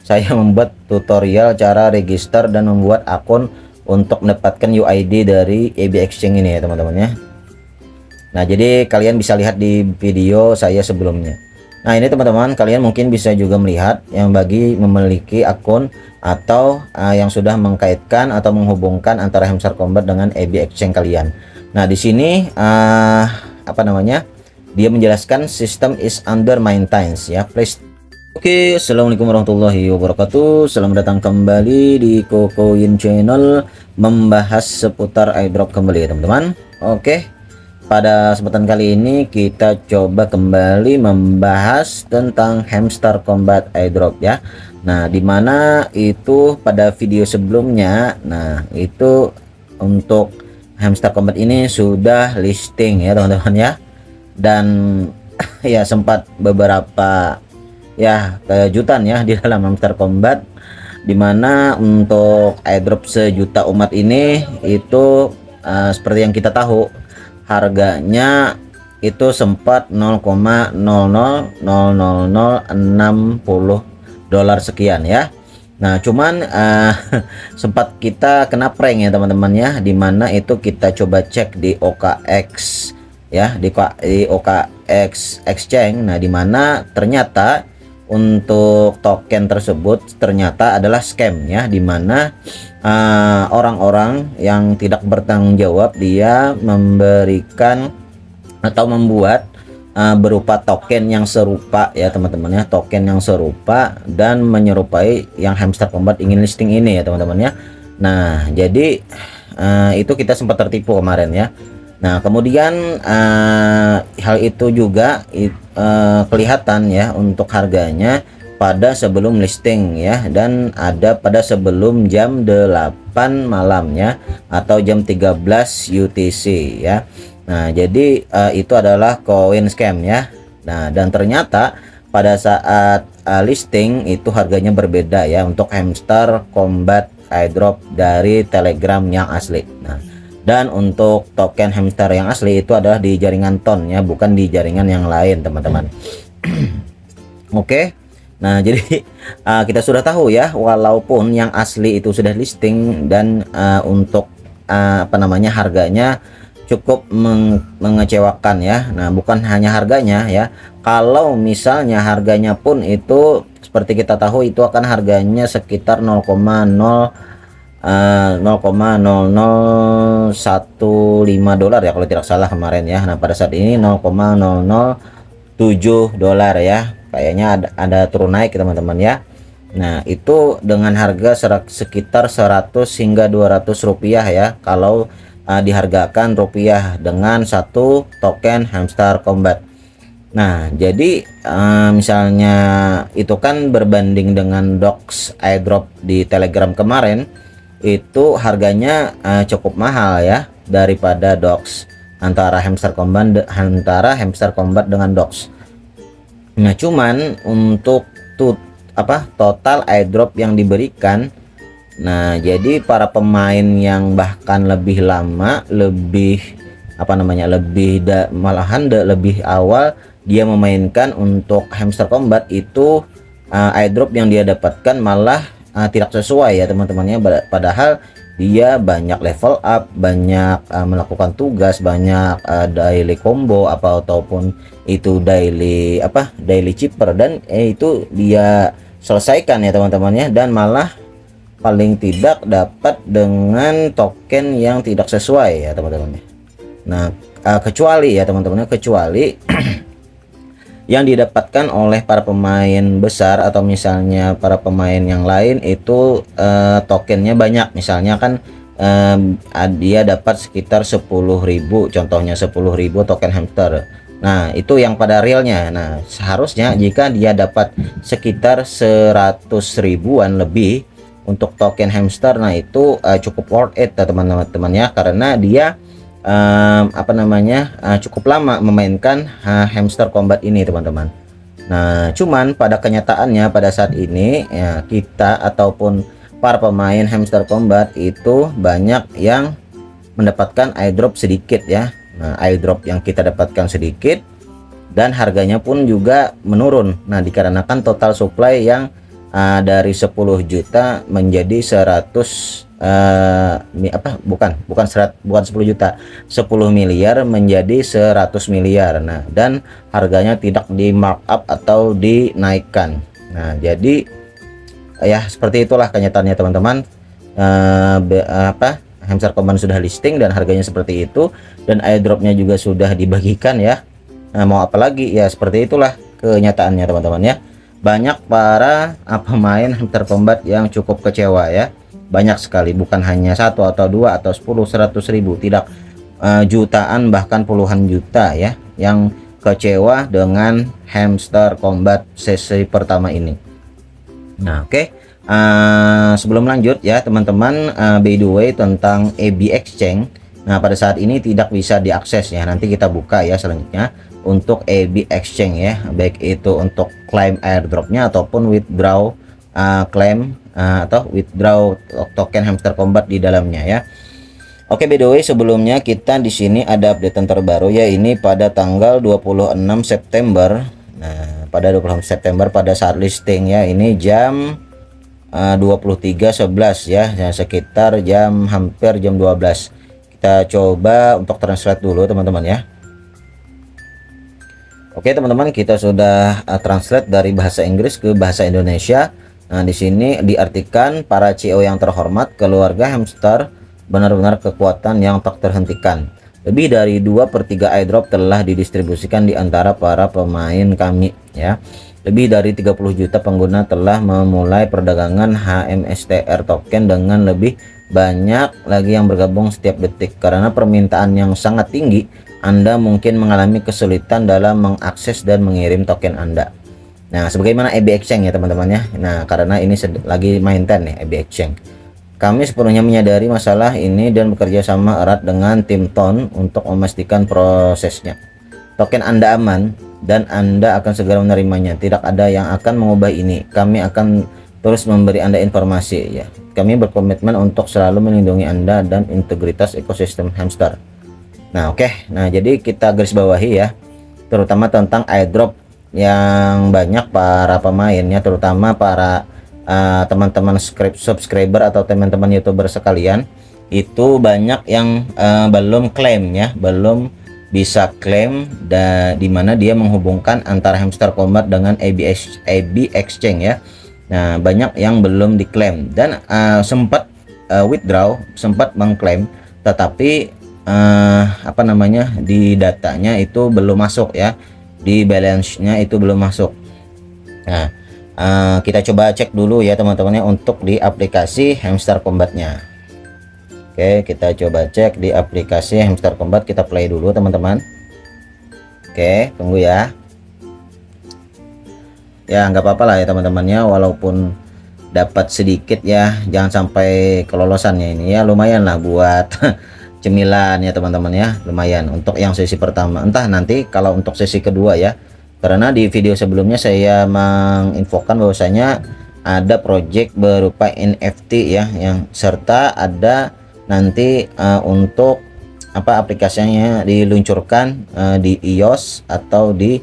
saya membuat tutorial cara register dan membuat akun untuk mendapatkan UID dari EB Exchange ini ya teman-teman ya. Nah, jadi kalian bisa lihat di video saya sebelumnya. Nah, ini teman-teman, kalian mungkin bisa juga melihat yang bagi memiliki akun atau yang sudah mengkaitkan atau menghubungkan antara Hamster Combat dengan EB Exchange kalian. Nah, di sini apa namanya? Dia menjelaskan sistem is under maintenance ya. Please. Oke, assalamualaikum warahmatullahi wabarakatuh. Selamat datang kembali di Kokoin Channel, membahas seputar airdrop kembali ya teman-teman. Oke. Pada kesempatan kali ini kita coba kembali membahas tentang Hamster Combat airdrop ya. Nah, dimana itu pada video sebelumnya, nah itu untuk Hamster Combat ini sudah listing ya teman-teman ya. Dan ya sempat beberapa ya kejutan ya di dalam Hamster Combat, dimana untuk airdrop sejuta umat ini itu seperti yang kita tahu harganya itu sempat 0,000060 dolar sekian ya. Nah, cuman sempat kita kena prank ya teman-teman ya, dimana itu kita coba cek di OKX ya, di OKX Exchange. Nah, dimana ternyata untuk token tersebut ternyata adalah scam ya, dimana orang-orang yang tidak bertanggung jawab dia memberikan atau membuat berupa token yang serupa ya teman-teman ya, token yang serupa dan menyerupai yang Hamster Combat ingin listing ini ya teman-teman ya. Nah, jadi itu kita sempat tertipu kemarin ya. Nah, kemudian hal itu juga kelihatan ya untuk harganya pada sebelum listing ya, dan ada pada sebelum jam 8 malam ya, atau jam 13 UTC ya. Nah, jadi itu adalah koin scam ya. Nah, dan ternyata pada saat listing itu harganya berbeda ya untuk Hamster Combat airdrop dari Telegram yang asli. Nah, dan untuk token hamster yang asli itu adalah di jaringan Ton ya, bukan di jaringan yang lain teman-teman. Oke. Nah, jadi kita sudah tahu ya, walaupun yang asli itu sudah listing dan untuk apa namanya harganya cukup mengecewakan ya. Nah, bukan hanya harganya ya, kalau misalnya harganya pun itu seperti kita tahu itu akan harganya sekitar 0,0015 dolar ya kalau tidak salah kemarin ya. Nah, pada saat ini 0,007 dolar ya, kayaknya ada turun naik teman-teman ya. Nah, itu dengan harga sekitar 100 hingga 200 rupiah ya kalau dihargakan rupiah dengan satu token Hamster Combat. Nah, jadi misalnya itu kan berbanding dengan DOX airdrop di Telegram kemarin, itu harganya cukup mahal ya daripada DOX, antara Hamster Combat dengan DOX. Nah, cuman untuk total airdrop yang diberikan, nah jadi para pemain yang bahkan lebih lama, lebih lebih awal dia memainkan untuk Hamster Combat itu, airdrop yang dia dapatkan malah tidak sesuai ya teman-temannya, padahal dia banyak level up, banyak melakukan tugas, banyak daily combo ataupun itu daily chipper, dan itu dia selesaikan ya teman-temannya, dan malah paling tidak dapat dengan token yang tidak sesuai ya teman-teman. Nah, kecuali ya teman-teman, kecuali yang didapatkan oleh para pemain besar atau misalnya para pemain yang lain itu tokennya banyak, misalnya kan dia dapat sekitar 10.000, contohnya 10.000 token hamster. Nah, itu yang pada realnya. Nah, seharusnya jika dia dapat sekitar 100 ribuan lebih untuk token hamster, nah itu cukup worth it ya teman-teman ya, karena dia cukup lama memainkan Hamster Combat ini teman-teman. Nah, cuman pada kenyataannya pada saat ini ya, kita ataupun para pemain Hamster Combat itu banyak yang mendapatkan airdrop sedikit ya. Nah, airdrop yang kita dapatkan sedikit dan harganya pun juga menurun. Nah, dikarenakan total supply yang dari 10 juta menjadi 100 bukan 10 juta, 10 miliar menjadi 100 miliar. Nah, dan harganya tidak di markup atau dinaikkan. Nah, jadi ya seperti itulah kenyataannya teman-teman. Hamster Command sudah listing dan harganya seperti itu, dan airdropnya juga sudah dibagikan ya. Nah, mau apa lagi ya, seperti itulah kenyataannya teman-teman ya. Banyak para pemain Hamster Combat yang cukup kecewa ya, banyak sekali, bukan hanya satu atau dua atau 10 100 ribu, tidak, jutaan bahkan puluhan juta ya yang kecewa dengan Hamster Combat sesi pertama ini. Nah, oke. Sebelum lanjut ya teman-teman, by the way tentang EB Exchange. Nah, pada saat ini tidak bisa diakses ya, nanti kita buka ya selanjutnya untuk EB Exchange ya, baik itu untuk claim airdropnya ataupun withdraw claim atau withdraw token Hamster Combat di dalamnya ya. Oke, by the way sebelumnya kita di sini ada update terbaru ya, ini pada tanggal 26 September. Nah, pada 26 September pada saat listing ya, ini jam 23.11 ya, sekitar hampir jam 12. Kita coba untuk translate dulu teman-teman ya. Oke teman-teman, kita sudah translate dari bahasa Inggris ke bahasa Indonesia. Nah, di sini diartikan, para CEO yang terhormat, keluarga hamster benar-benar kekuatan yang tak terhentikan. Lebih dari 2/3 airdrop telah didistribusikan di antara para pemain kami ya. Lebih dari 30 juta pengguna telah memulai perdagangan HMSTR token, dengan lebih banyak lagi yang bergabung setiap detik. Karena permintaan yang sangat tinggi, Anda mungkin mengalami kesulitan dalam mengakses dan mengirim token Anda. Nah, sebagaimana EB Exchange ya teman-teman ya. Nah, karena ini lagi maintain nih EB Exchange. Kami sepenuhnya menyadari masalah ini dan bekerja sama erat dengan tim Ton untuk memastikan prosesnya. Token Anda aman dan Anda akan segera menerimanya. Tidak ada yang akan mengubah ini. Kami akan terus memberi Anda informasi ya. Kami berkomitmen untuk selalu melindungi Anda dan integritas ekosistem hamster. Nah, oke. Nah, jadi kita garis bawahi ya, terutama tentang airdrop yang banyak para pemainnya, terutama para teman-teman subscriber atau teman-teman YouTuber sekalian, itu banyak yang belum klaim ya, belum bisa klaim, dimana dia menghubungkan antara Hamster Combat dengan EB Exchange ya. Nah, banyak yang belum diklaim dan sempat withdraw, sempat mengklaim, tetapi di datanya itu belum masuk ya, di balance-nya itu belum masuk. Nah, kita coba cek dulu ya teman-teman ya untuk di aplikasi Hamster Combat-nya. Oke, kita coba cek di aplikasi Hamster Combat, kita play dulu teman-teman. Oke, tunggu ya. Ya, nggak apa-apa lah ya teman-temannya, walaupun dapat sedikit ya, jangan sampai kelolosannya ini ya, lumayan lah buat cemilan ya teman-teman ya, lumayan untuk yang sesi pertama. Entah nanti kalau untuk sesi kedua ya, karena di video sebelumnya saya menginfokan bahwasanya ada project berupa NFT ya, yang serta ada nanti untuk aplikasinya diluncurkan di iOS atau di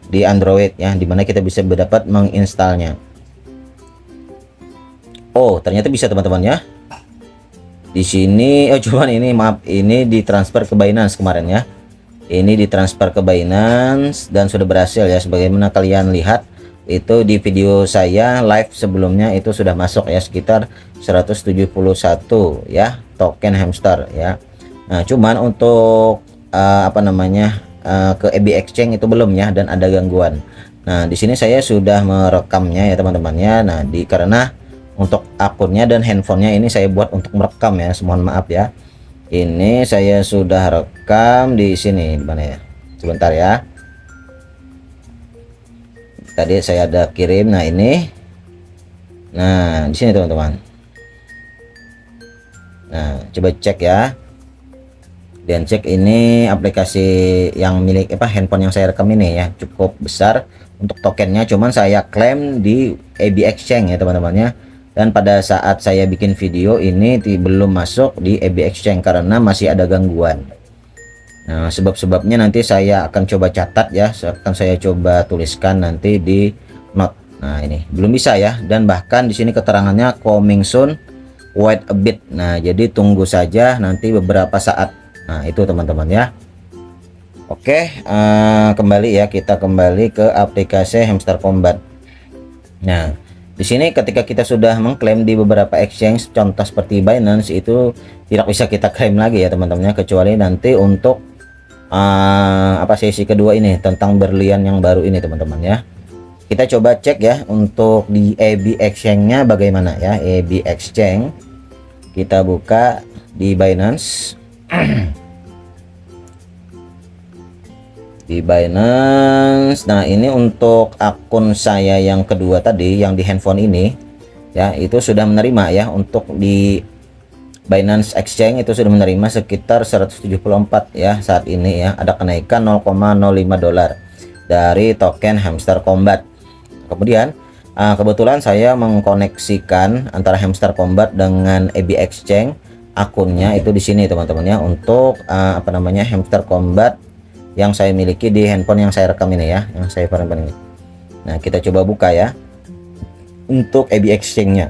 di Android ya, dimana kita bisa dapat menginstalnya. Oh, ternyata bisa teman-teman ya. Di sini cuman ini maaf, ini ditransfer ke Binance kemarin ya. Ini ditransfer ke Binance dan sudah berhasil ya, sebagaimana kalian lihat itu di video saya live sebelumnya, itu sudah masuk ya sekitar 171 ya token hamster ya. Nah, cuman untuk ke EB Exchange itu belum ya, dan ada gangguan. Nah, di sini saya sudah merekamnya ya teman-teman ya. Nah, karena untuk akunnya dan handphonenya ini saya buat untuk merekam ya, mohon maaf ya. Ini saya sudah rekam di sini, di mana ya? Sebentar ya. Tadi saya ada kirim. Nah, ini. Nah, di sini teman-teman. Nah, coba cek ya. Dan cek ini aplikasi yang milik handphone yang saya rekam ini ya, cukup besar untuk tokennya, cuman saya klaim di EB Exchange ya teman-teman ya. Dan pada saat saya bikin video ini belum masuk di EB Exchange karena masih ada gangguan. Nah, sebab-sebabnya nanti saya akan coba catat ya, akan saya coba tuliskan nanti di note. Nah, ini belum bisa ya, dan bahkan di sini keterangannya coming soon, wait a bit. Nah, jadi tunggu saja nanti beberapa saat. Nah, itu teman-teman ya. Oke, kembali ya, kita kembali ke aplikasi Hamster Kombat. Nah, di sini ketika kita sudah mengklaim di beberapa exchange, contoh seperti Binance, itu tidak bisa kita klaim lagi ya teman-teman, kecuali nanti untuk sesi kedua ini tentang berlian yang baru ini teman-teman ya. Kita coba cek ya untuk di EB Exchange-nya bagaimana ya. EB Exchange kita buka di Binance. Di Binance. Nah, ini untuk akun saya yang kedua tadi yang di handphone ini ya, itu sudah menerima ya. Untuk di Binance Exchange itu sudah menerima sekitar 174 ya saat ini ya. Ada kenaikan 0,05 dolar dari token Hamster Kombat. Kemudian kebetulan saya mengkoneksikan antara Hamster Kombat dengan EB Exchange, akunnya itu di sini teman-teman ya, untuk Hamster Kombat yang saya miliki di handphone yang saya rekam ini ya, yang saya rekam ini. Nah, kita coba buka ya untuk EB Exchange-nya.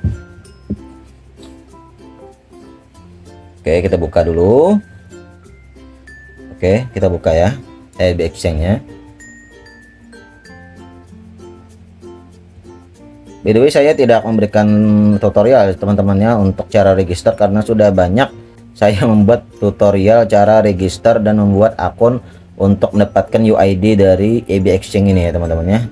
Oke, kita buka dulu. Oke, kita buka ya EB Exchange-nya. By the way, saya tidak memberikan tutorial teman-temannya untuk cara register, karena sudah banyak saya membuat tutorial cara register dan membuat akun untuk mendapatkan UID dari EB Exchange ini ya teman-teman ya.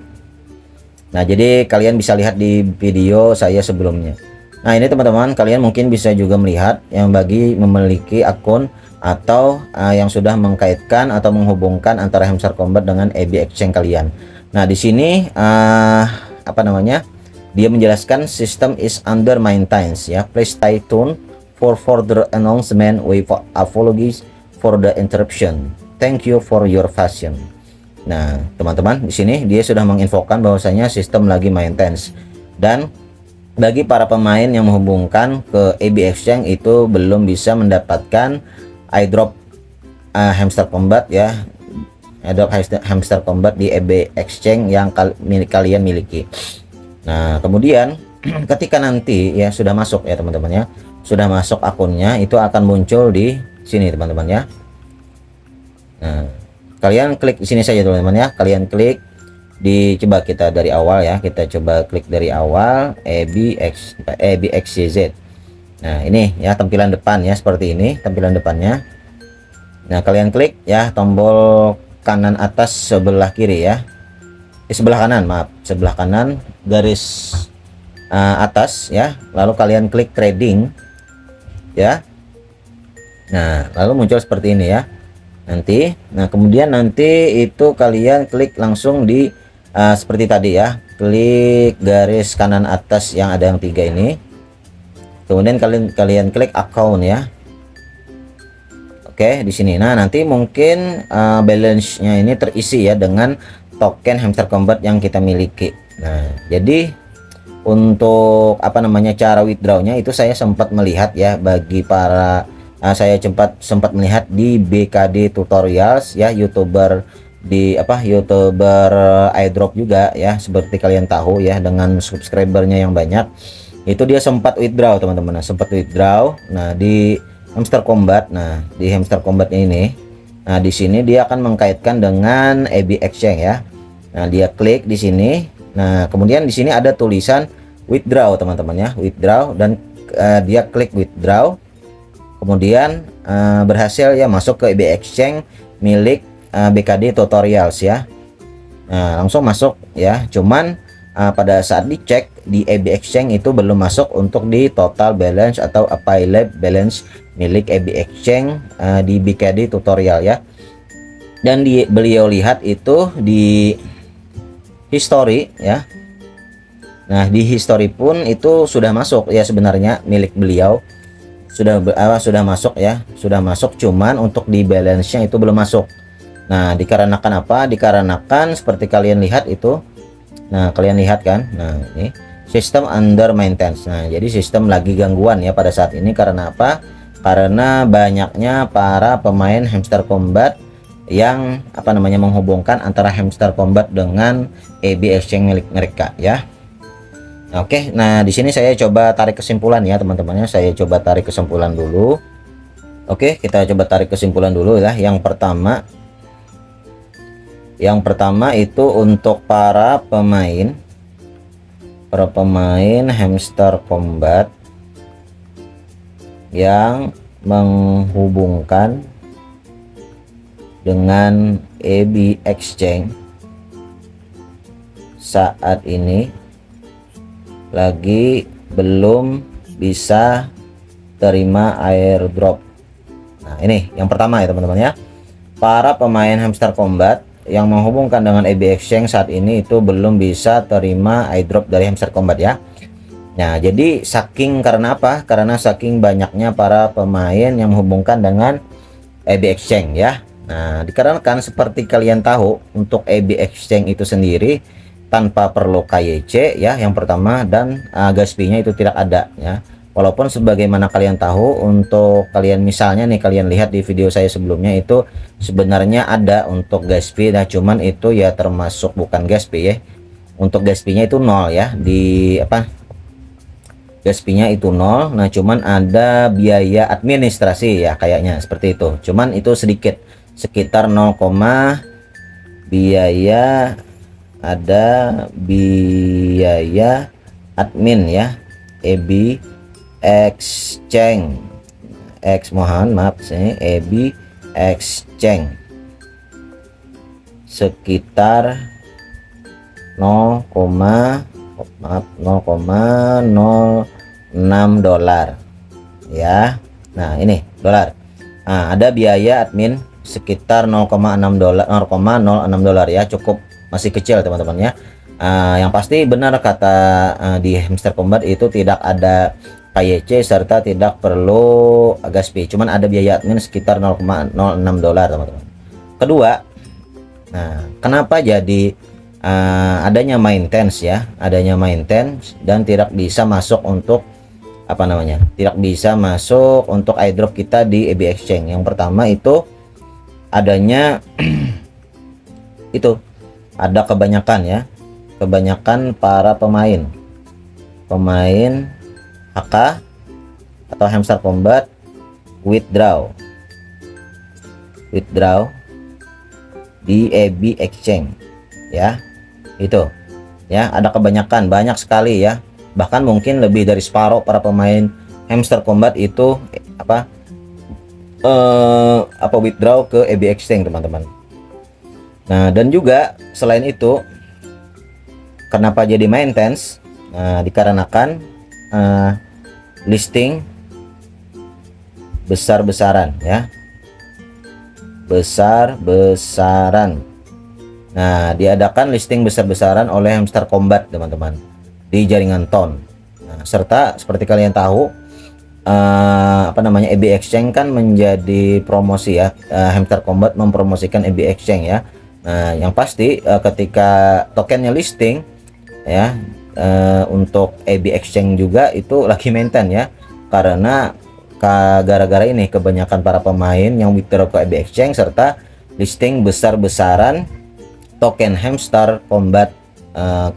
Nah, jadi kalian bisa lihat di video saya sebelumnya. Nah, ini teman-teman, kalian mungkin bisa juga melihat yang bagi memiliki akun atau yang sudah mengkaitkan atau menghubungkan antara Hamster Kombat dengan EB Exchange kalian. Nah, di sini dia menjelaskan system is under maintenance ya. Please stay tuned for further announcement with apologies for the interruption. Thank you for your patience. Nah, teman-teman, di sini dia sudah menginfokan bahwasanya sistem lagi maintenance, dan bagi para pemain yang menghubungkan ke EB Exchange itu belum bisa mendapatkan airdrop Hamster Kombat ya. Airdrop Hamster Kombat di EB Exchange yang kalian miliki. Nah, kemudian ketika nanti ya sudah masuk ya teman-teman ya, sudah masuk akunnya, itu akan muncul di sini teman-teman ya. Nah, kalian klik di sini saja teman-teman ya. Kalian klik coba kita dari awal ya. Kita coba klik dari awal EBXYZ. Nah, ini ya tampilan depan ya, seperti ini tampilan depannya. Nah, kalian klik ya tombol kanan atas sebelah kiri ya. Sebelah kanan, maaf, sebelah kanan garis atas ya, lalu kalian klik trading ya. Nah, lalu muncul seperti ini ya nanti. Nah, kemudian nanti itu kalian klik langsung di seperti tadi ya, klik garis kanan atas yang ada yang 3 ini, kemudian kalian klik account ya. Oke, di sini. Nah, nanti mungkin balance-nya ini terisi ya dengan token Hamster Kombat yang kita miliki. Nah, jadi untuk cara withdraw-nya itu saya sempat melihat ya, bagi para saya sempat melihat di BKD Tutorials ya, YouTuber airdrop juga ya, seperti kalian tahu ya, dengan subscribernya yang banyak. Itu dia sempat withdraw teman-teman, sempat withdraw. Nah, di Hamster Kombat, nah di Hamster Kombatnya ini, nah di sini dia akan mengkaitkan dengan EB Exchange ya. Nah, dia klik di sini. Nah, kemudian di sini ada tulisan withdraw teman-teman ya, withdraw, dan dia klik withdraw. Kemudian berhasil ya masuk ke EB Exchange milik BKD Tutorials ya. Nah, langsung masuk ya. Cuman pada saat dicek di EB Exchange itu belum masuk untuk di total balance atau available balance milik EB Exchange di BKD Tutorial ya. Dan beliau lihat itu di history ya. Nah, di history pun itu sudah masuk ya, sebenarnya milik beliau sudah masuk ya, sudah masuk, cuman untuk di balance-nya itu belum masuk. Nah, dikarenakan apa? Dikarenakan seperti kalian lihat itu. Nah, kalian lihat kan? Nah, ini sistem under maintenance. Nah, jadi sistem lagi gangguan ya pada saat ini. Karena apa? Karena banyaknya para pemain Hamster Kombat yang menghubungkan antara Hamster Kombat dengan EB Exchange milik mereka ya. Oke, nah di sini saya coba tarik kesimpulan ya teman-temannya. Saya coba tarik kesimpulan dulu. Oke, kita coba tarik kesimpulan dulu ya. Yang pertama itu untuk para pemain Hamster Kombat yang menghubungkan dengan EB Exchange saat ini lagi belum bisa terima airdrop. Nah, ini yang pertama ya teman-teman ya. Para pemain Hamster Kombat yang menghubungkan dengan EB Exchange saat ini itu belum bisa terima airdrop dari Hamster Kombat ya. Nah, jadi karena apa? Karena saking banyaknya para pemain yang menghubungkan dengan EB Exchange ya. Nah, dikarenakan seperti kalian tahu untuk EB Exchange itu sendiri tanpa perlu KYC ya yang pertama, dan gas fee-nya itu tidak ada ya. Walaupun sebagaimana kalian tahu, untuk kalian misalnya nih, kalian lihat di video saya sebelumnya itu sebenarnya ada untuk gas fee, nah cuman itu ya termasuk bukan gas fee ya. Untuk gas fee-nya itu nol ya, di gas fee-nya itu nol. Nah cuman ada biaya administrasi ya kayaknya seperti itu, cuman itu sedikit, sekitar 0, biaya, ada biaya admin ya EB Exchange mohon maaf sini EB Exchange sekitar 0,06 dolar ya. Nah ini dolar. Nah, ada biaya admin sekitar 0,6 dolar, 0,06 dolar ya, cukup masih kecil teman-teman ya. Yang pasti benar kata di Hamster Kombat itu tidak ada KYC serta tidak perlu gas fee, cuman ada biaya admin sekitar 0,06 dolar teman-teman. Kedua, nah kenapa jadi adanya maintenance ya, adanya maintenance dan tidak bisa masuk untuk tidak bisa masuk untuk airdrop kita di EB Exchange. Yang pertama itu adanya itu ada kebanyakan para pemain HK atau Hamster Kombat withdraw di EB Exchange ya. Itu ya, ada banyak sekali ya, bahkan mungkin lebih dari separuh para pemain Hamster Kombat itu withdraw ke EB Exchange teman-teman. Nah, dan juga selain itu, kenapa jadi maintenance? Nah, dikarenakan listing besar-besaran ya, Nah, diadakan listing besar-besaran oleh Hamster Kombat teman-teman di jaringan Ton. Nah, serta seperti kalian tahu EB Exchange kan menjadi promosi ya, Hamster Kombat mempromosikan EB Exchange ya. Nah, yang pasti ketika tokennya listing ya, untuk EB Exchange juga itu lagi maintain ya, karena gara-gara ini kebanyakan para pemain yang withdraw ke EB Exchange serta listing besar-besaran token Hamster Kombat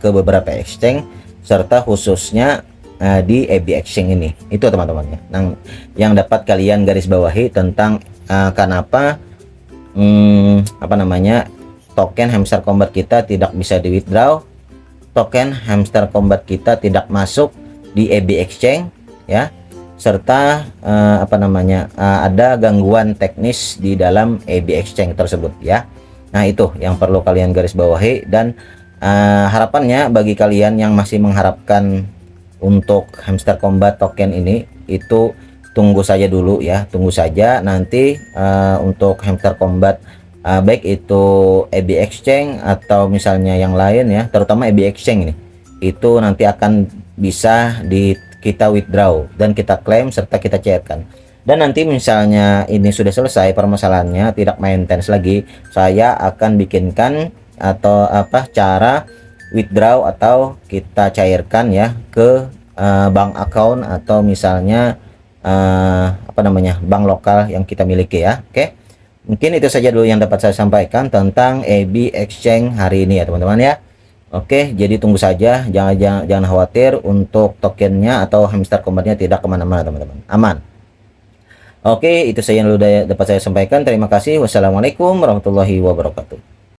ke beberapa exchange serta khususnya di EB Exchange ini. Itu teman-temannya yang dapat kalian garis bawahi tentang kenapa token Hamster Kombat kita tidak bisa di withdraw, token Hamster Kombat kita tidak masuk di EB Exchange ya, serta ada gangguan teknis di dalam EB Exchange tersebut ya. Nah, itu yang perlu kalian garis bawahi, dan harapannya bagi kalian yang masih mengharapkan untuk Hamster Kombat token ini, itu tunggu saja dulu ya, tunggu saja nanti untuk Hamster Kombat baik itu EB Exchange atau misalnya yang lain ya, terutama EB Exchange ini, itu nanti akan bisa kita withdraw dan kita klaim serta kita cairkan. Dan nanti misalnya ini sudah selesai permasalahannya, tidak maintenance lagi, saya akan bikinkan atau cara withdraw atau kita cairkan ya ke bank account atau misalnya bank lokal yang kita miliki ya. Oke. Mungkin itu saja dulu yang dapat saya sampaikan tentang EB Exchange hari ini ya teman-teman ya. Oke, jadi tunggu saja, jangan khawatir untuk tokennya atau hamster combatnya tidak kemana-mana teman-teman, aman. Oke, itu saja yang dapat saya sampaikan. Terima kasih. Wassalamualaikum warahmatullahi wabarakatuh.